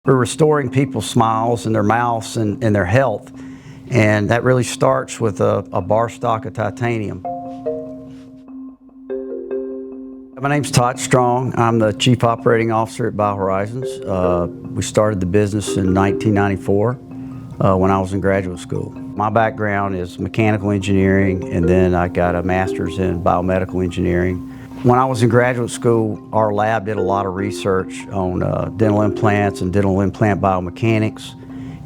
We're restoring people's smiles and their mouths and their health, and that really starts with a bar stock of titanium. My name's Todd Strong. I'm the Chief Operating Officer at BioHorizons. We started the business in 1994 when I was in graduate school. My background is mechanical engineering, and then I got a master's in biomedical engineering. When I was in graduate school, our lab did a lot of research on dental implants and dental implant biomechanics,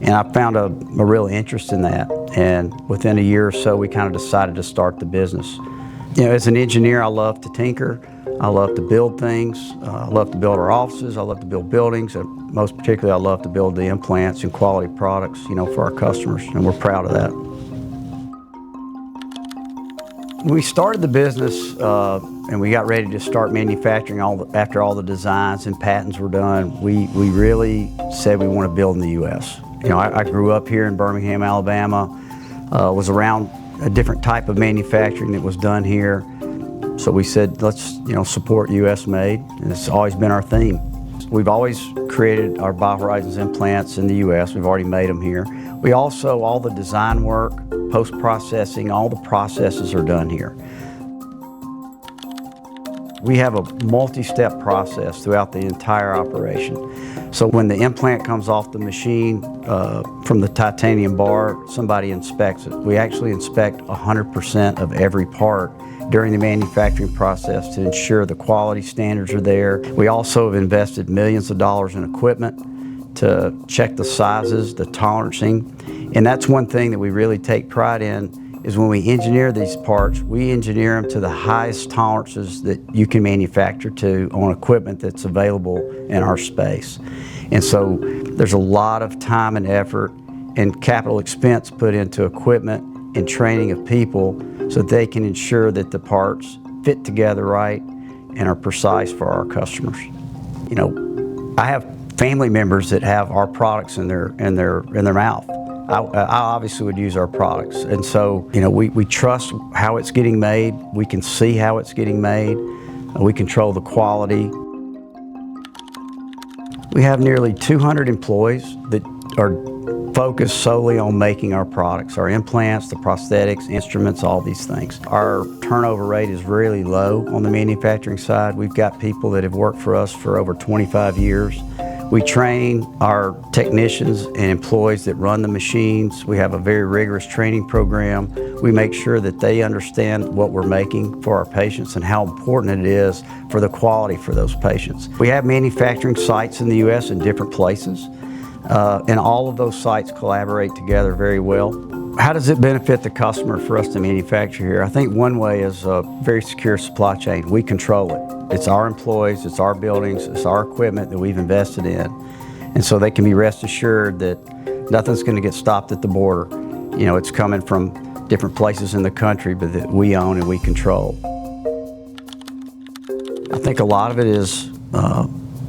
and I found a real interest in that. And within a year or so, we kind of decided to start the business. You know, as an engineer, I love to tinker. I love to build things. I love to build our offices. I love to build buildings. And most particularly, I love to build the implants and quality products, you know, for our customers, and we're proud of that. When we started the business and we got ready to start manufacturing after all the designs and patents were done, we really said we want to build in the U.S. You know, I grew up here in Birmingham, Alabama, was around a different type of manufacturing that was done here. So we said, let's, you know, support U.S. made, and it's always been our theme. We've always created our BioHorizons implants in the U.S. We've already made them here. We also, all the design work, post-processing, all the processes are done here. We have a multi-step process throughout the entire operation. So when the implant comes off the machine from the titanium bar, somebody inspects it. We actually inspect 100% of every part during the manufacturing process to ensure the quality standards are there. We also have invested millions of dollars in equipment to check the sizes, the tolerancing, and that's one thing that we really take pride in is when we engineer these parts, we engineer them to the highest tolerances that you can manufacture to on equipment that's available in our space. And so there's a lot of time and effort and capital expense put into equipment and training of people so that they can ensure that the parts fit together right and are precise for our customers. You know, I have family members that have our products in their mouth. I obviously would use our products, and so, you know, we trust how it's getting made. We can see how it's getting made. We control the quality. We have nearly 200 employees that are focused solely on making our products, our implants, the prosthetics, instruments, all these things. Our turnover rate is really low on the manufacturing side. We've got people that have worked for us for over 25 years. We train our technicians and employees that run the machines. We have a very rigorous training program. We make sure that they understand what we're making for our patients and how important it is for the quality for those patients. We have manufacturing sites in the U.S. in different places, and all of those sites collaborate together very well. How does it benefit the customer for us to manufacture here? I think one way is a very secure supply chain. We control it. It's our employees, it's our buildings, it's our equipment that we've invested in. And so they can be rest assured that nothing's going to get stopped at the border. You know, it's coming from different places in the country, but that we own and we control. I think a lot of it is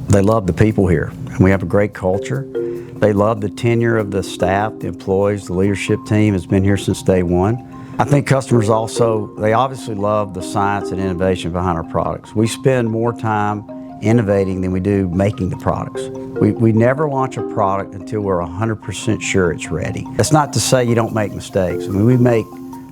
they love the people here. And we have a great culture. They love the tenure of the staff, the employees, the leadership team has been here since day one. I think customers also, they obviously love the science and innovation behind our products. We spend more time innovating than we do making the products. We never launch a product until we're 100% sure it's ready. That's not to say you don't make mistakes. I mean, we make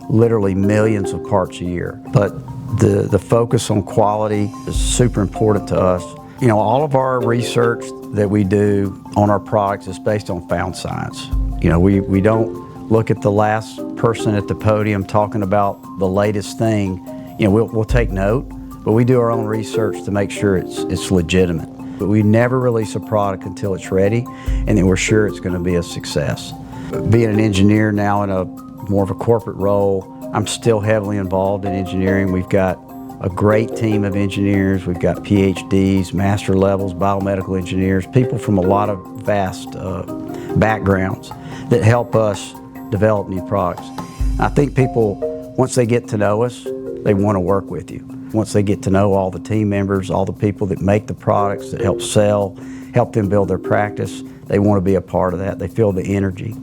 literally millions of parts a year, but the focus on quality is super important to us. You know, all of our research that we do on our products is based on found science. You know, we don't look at the last person at the podium talking about the latest thing. You know, we'll take note, but we do our own research to make sure it's legitimate. But we never release a product until it's ready, and then we're sure it's going to be a success. Being an engineer now in a more of a corporate role, I'm still heavily involved in engineering. We've got a great team of engineers. We've got PhDs, master levels, biomedical engineers, people from a lot of vast backgrounds that help us develop new products. I think people, once they get to know us, they want to work with you. Once they get to know all the team members, all the people that make the products, that help sell, help them build their practice, they want to be a part of that. They feel the energy.